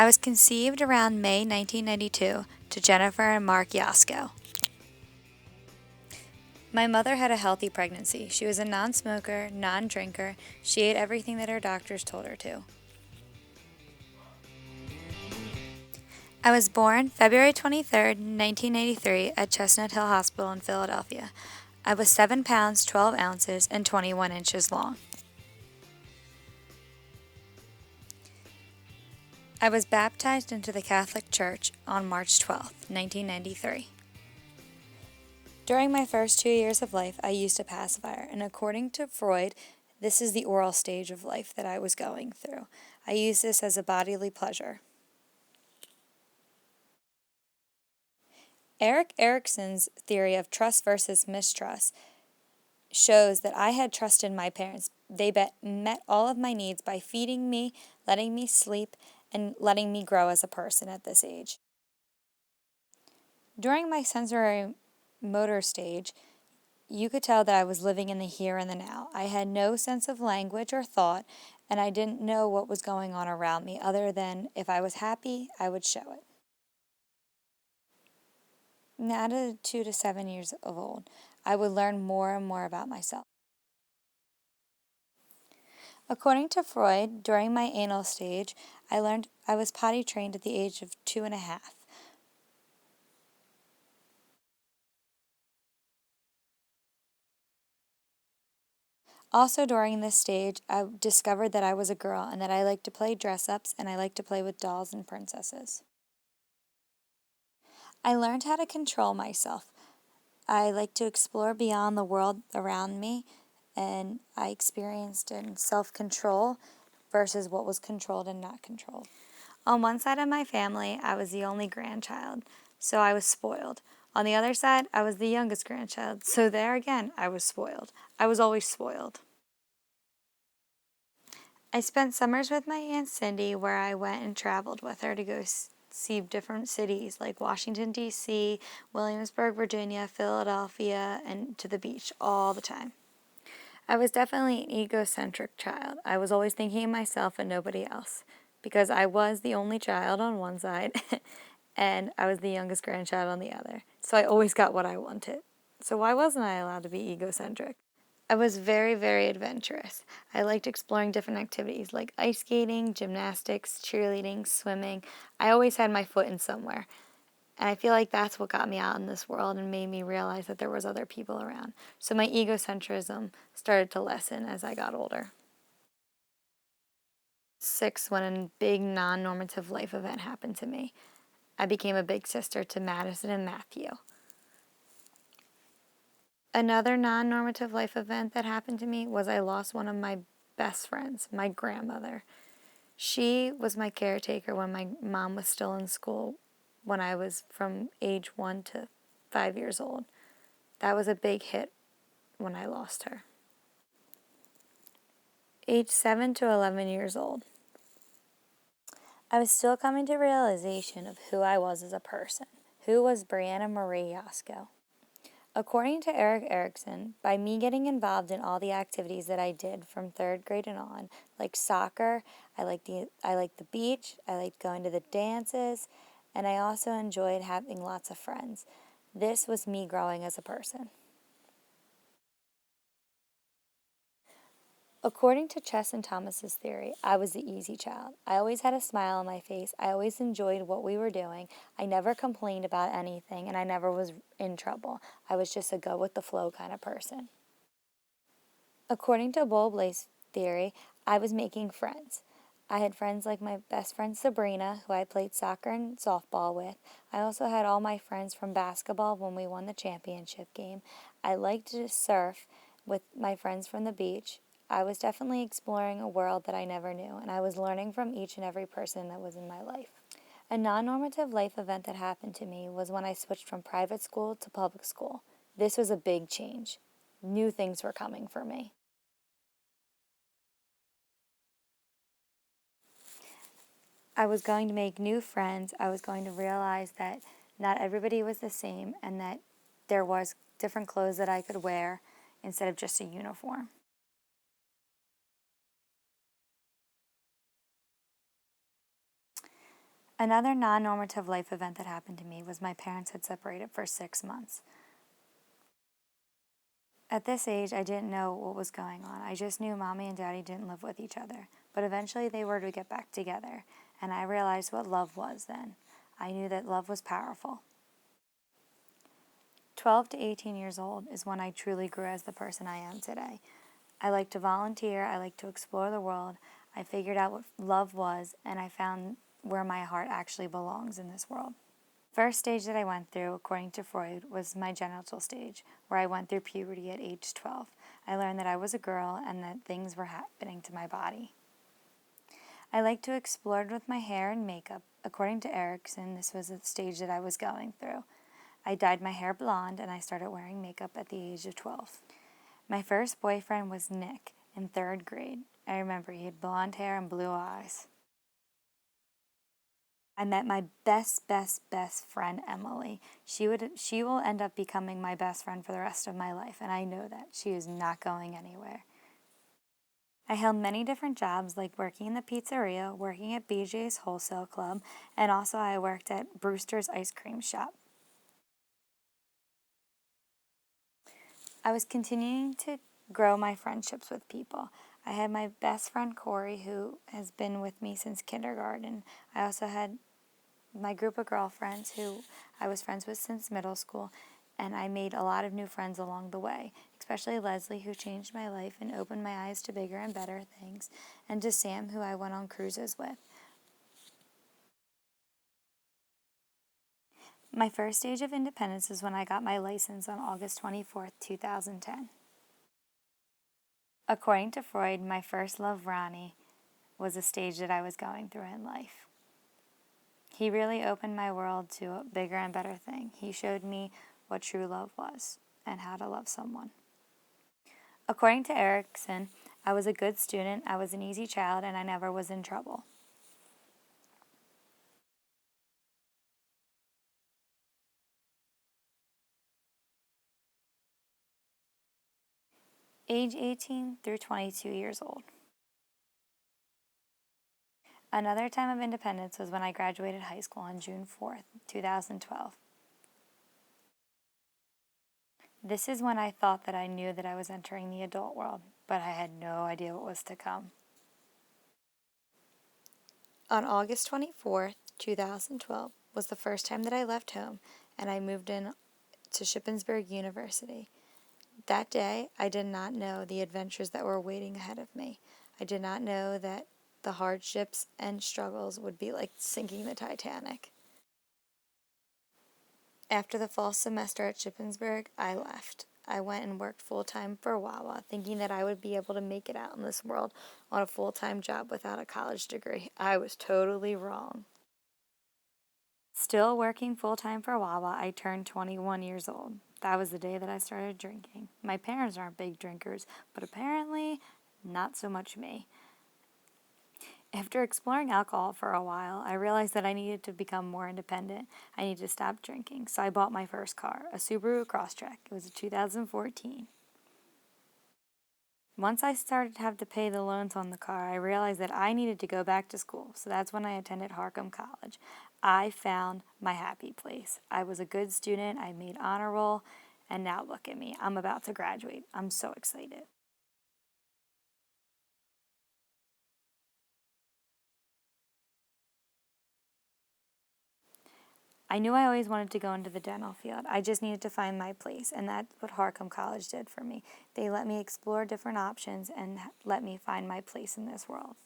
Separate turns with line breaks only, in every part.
I was conceived around May 1992 to Jennifer and Mark Yasko. My mother had a healthy pregnancy. She was a non-smoker, non-drinker. She ate everything that her doctors told her to. I was born February 23rd, 1983 at Chestnut Hill Hospital in Philadelphia. I was 7 pounds, 12 ounces, and 21 inches long. I was baptized into the Catholic Church on March 12, 1993. During my first 2 years of life, I used a pacifier, and according to Freud, this is the oral stage of life that I was going through. I used this as a bodily pleasure. Erik Erikson's theory of trust versus mistrust shows that I had trusted my parents. They met all of my needs by feeding me, letting me sleep, and letting me grow as a person at this age. During my sensory motor stage, you could tell that I was living in the here and the now. I had no sense of language or thought, and I didn't know what was going on around me other than if I was happy, I would show it. Now, at 2 to 7 years of old, I would learn more and more about myself. According to Freud, during my anal stage, I learned I was potty trained at the age of 2.5. Also during this stage, I discovered that I was a girl and that I liked to play dress-ups and I liked to play with dolls and princesses. I learned how to control myself. I like to explore beyond the world around me, and I experienced in self-control versus what was controlled and not controlled. On one side of my family, I was the only grandchild, so I was spoiled. On the other side, I was the youngest grandchild, so there again, I was spoiled. I was always spoiled. I spent summers with my Aunt Cindy where I went and traveled with her to go see different cities like Washington, D.C., Williamsburg, Virginia, Philadelphia, and to the beach all the time. I was definitely an egocentric child. I was always thinking of myself and nobody else because I was the only child on one side and I was the youngest grandchild on the other. So I always got what I wanted. So why wasn't I allowed to be egocentric? I was very, very adventurous. I liked exploring different activities like ice skating, gymnastics, cheerleading, swimming. I always had my foot in somewhere. And I feel like that's what got me out in this world and made me realize that there was other people around. So my egocentrism started to lessen as I got older. 6, when a big non-normative life event happened to me. I became a big sister to Madison and Matthew. Another non-normative life event that happened to me was I lost one of my best friends, my grandmother. She was my caretaker when my mom was still in school when I was from age 1 to 5 years old. That was a big hit when I lost her. Age 7 to 11 years old. I was still coming to realization of who I was as a person. Who was Brianna Marie Yasko? According to Erik Erikson, by me getting involved in all the activities that I did from 3rd grade and on, like soccer, I liked the beach, I liked going to the dances, and I also enjoyed having lots of friends. This was me growing as a person. According to Chess and Thomas's theory, I was the easy child. I always had a smile on my face. I always enjoyed what we were doing. I never complained about anything, and I never was in trouble. I was just a go-with-the-flow kind of person. According to Bowlby's theory, I was making friends. I had friends like my best friend Sabrina, who I played soccer and softball with. I also had all my friends from basketball when we won the championship game. I liked to surf with my friends from the beach. I was definitely exploring a world that I never knew, and I was learning from each and every person that was in my life. A non-normative life event that happened to me was when I switched from private school to public school. This was a big change. New things were coming for me. I was going to make new friends. I was going to realize that not everybody was the same and that there was different clothes that I could wear instead of just a uniform. Another non-normative life event that happened to me was my parents had separated for 6 months. At this age, I didn't know what was going on. I just knew mommy and daddy didn't live with each other. But eventually they were to get back together, and I realized what love was then. I knew that love was powerful. 12 to 18 years old is when I truly grew as the person I am today. I like to volunteer, I like to explore the world. I figured out what love was, and I found where my heart actually belongs in this world. First stage that I went through, according to Freud, was my genital stage, where I went through puberty at age 12. I learned that I was a girl and that things were happening to my body. I like to explore with my hair and makeup. According to Erickson, this was the stage that I was going through. I dyed my hair blonde and I started wearing makeup at the age of 12. My first boyfriend was Nick in 3rd grade. I remember he had blonde hair and blue eyes. I met my best friend, Emily. She will end up becoming my best friend for the rest of my life, and I know that. She is not going anywhere. I held many different jobs, like working in the pizzeria, working at BJ's Wholesale Club, and also I worked at Brewster's Ice Cream Shop. I was continuing to grow my friendships with people. I had my best friend Corey, who has been with me since kindergarten. I also had my group of girlfriends who I was friends with since middle school, and I made a lot of new friends along the way, especially Leslie, who changed my life and opened my eyes to bigger and better things, and to Sam, who I went on cruises with. My first stage of independence is when I got my license on August 24th, 2010. According to Freud, my first love, Ronnie, was a stage that I was going through in life. He really opened my world to a bigger and better thing. He showed me what true love was and how to love someone. According to Erickson, I was a good student, I was an easy child, and I never was in trouble. Age 18 through 22 years old. Another time of independence was when I graduated high school on June 4th, 2012. This is when I thought that I knew that I was entering the adult world, but I had no idea what was to come. On August 24th, 2012 was the first time that I left home and I moved in to Shippensburg University. That day, I did not know the adventures that were waiting ahead of me. I did not know that the hardships and struggles would be like sinking the Titanic. After the fall semester at Shippensburg, I left. I went and worked full-time for Wawa, thinking that I would be able to make it out in this world on a full-time job without a college degree. I was totally wrong. Still working full-time for Wawa, I turned 21 years old. That was the day that I started drinking. My parents aren't big drinkers, but apparently not so much me. After exploring alcohol for a while, I realized that I needed to become more independent. I needed to stop drinking, so I bought my first car, a Subaru Crosstrek. It was a 2014. Once I started to have to pay the loans on the car, I realized that I needed to go back to school, so that's when I attended Harcum College. I found my happy place. I was a good student, I made honor roll, and now look at me. I'm about to graduate. I'm so excited. I knew I always wanted to go into the dental field. I just needed to find my place, and that's what Harcum College did for me. They let me explore different options and let me find my place in this world.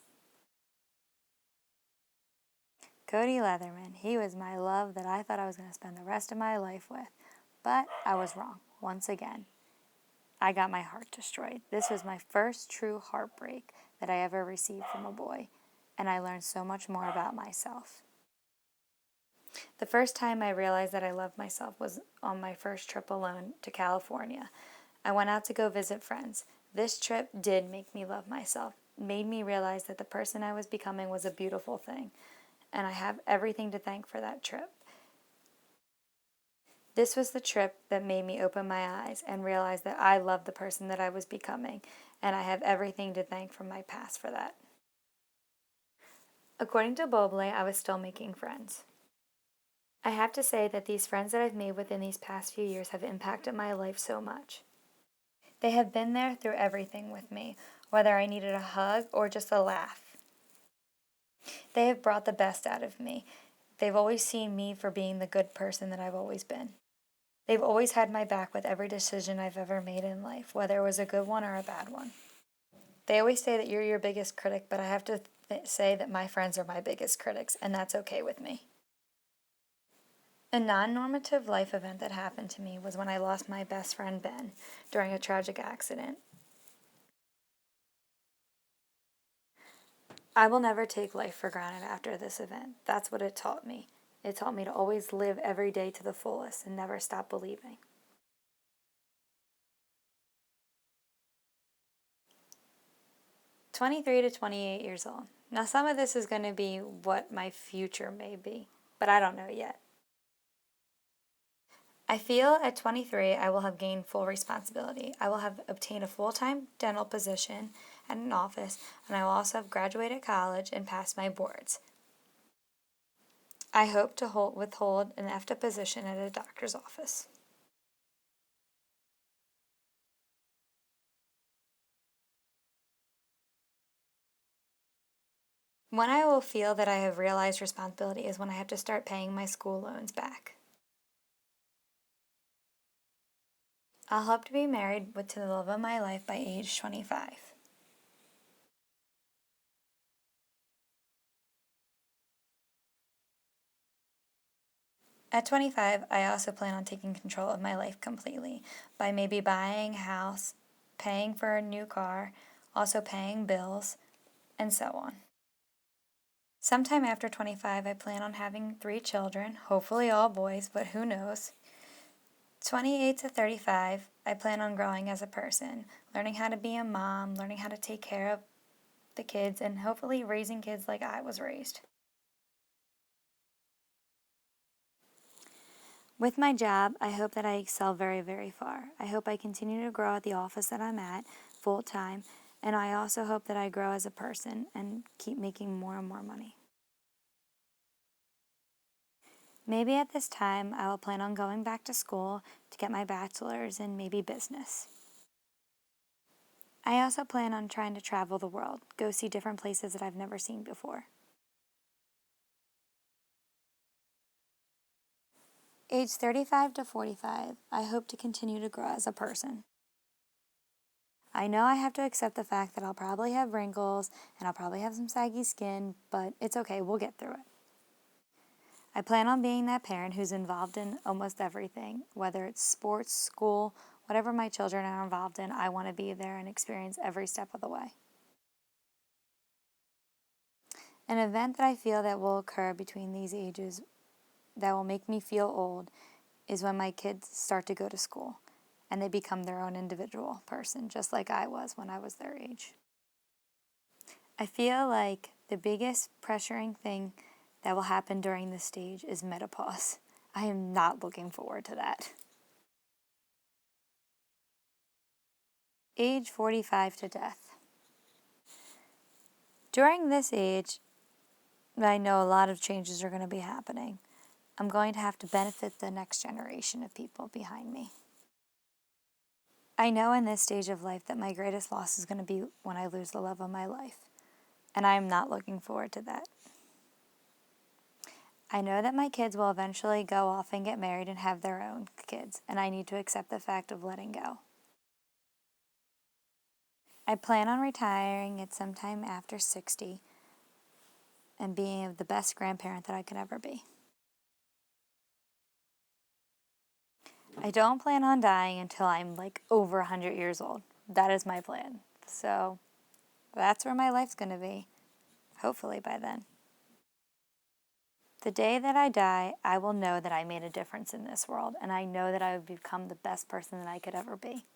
Cody Leatherman, he was my love that I thought I was going to spend the rest of my life with. But I was wrong, once again. I got my heart destroyed. This was my first true heartbreak that I ever received from a boy, and I learned so much more about myself. The first time I realized that I loved myself was on my first trip alone to California. I went out to go visit friends. This trip did make me love myself, made me realize that the person I was becoming was a beautiful thing, and I have everything to thank for that trip. This was the trip that made me open my eyes and realize that I loved the person that I was becoming, and I have everything to thank from my past for that. According to Boblé, I was still making friends. I have to say that these friends that I've made within these past few years have impacted my life so much. They have been there through everything with me, whether I needed a hug or just a laugh. They have brought the best out of me. They've always seen me for being the good person that I've always been. They've always had my back with every decision I've ever made in life, whether it was a good one or a bad one. They always say that you're your biggest critic, but I have to say that my friends are my biggest critics, and that's okay with me. A non-normative life event that happened to me was when I lost my best friend Ben during a tragic accident. I will never take life for granted after this event. That's what it taught me. It taught me to always live every day to the fullest and never stop believing. 23 to 28 years old. Now, some of this is going to be what my future may be, but I don't know yet. I feel at 23 I will have gained full responsibility. I will have obtained a full-time dental position at an office, and I will also have graduated college and passed my boards. I hope to withhold an FTA position at a doctor's office. When I will feel that I have realized responsibility is when I have to start paying my school loans back. I'll hope to be married to the love of my life by age 25. At 25, I also plan on taking control of my life completely by maybe buying a house, paying for a new car, also paying bills, and so on. Sometime after 25, I plan on having 3 children, hopefully all boys, but who knows. 28 to 35, I plan on growing as a person, learning how to be a mom, learning how to take care of the kids, and hopefully raising kids like I was raised. With my job, I hope that I excel very, very far. I hope I continue to grow at the office that I'm at full time, and I also hope that I grow as a person and keep making more and more money. Maybe at this time, I will plan on going back to school to get my bachelor's in maybe business. I also plan on trying to travel the world, go see different places that I've never seen before. Age 35 to 45, I hope to continue to grow as a person. I know I have to accept the fact that I'll probably have wrinkles and I'll probably have some saggy skin, but it's okay, we'll get through it. I plan on being that parent who's involved in almost everything, whether it's sports, school, whatever my children are involved in, I want to be there and experience every step of the way. An event that I feel that will occur between these ages that will make me feel old is when my kids start to go to school and they become their own individual person, just like I was when I was their age. I feel like the biggest pressuring thing that will happen during this stage is menopause. I am not looking forward to that. Age 45 to death. During this age, I know a lot of changes are going to be happening. I'm going to have to benefit the next generation of people behind me. I know in this stage of life that my greatest loss is going to be when I lose the love of my life, and I am not looking forward to that. I know that my kids will eventually go off and get married and have their own kids, and I need to accept the fact of letting go. I plan on retiring at some time after 60 and being the best grandparent that I could ever be. I don't plan on dying until I'm like over 100 years old. That is my plan. So that's where my life's going to be, hopefully by then. The day that I die, I will know that I made a difference in this world, and I know that I have become the best person that I could ever be.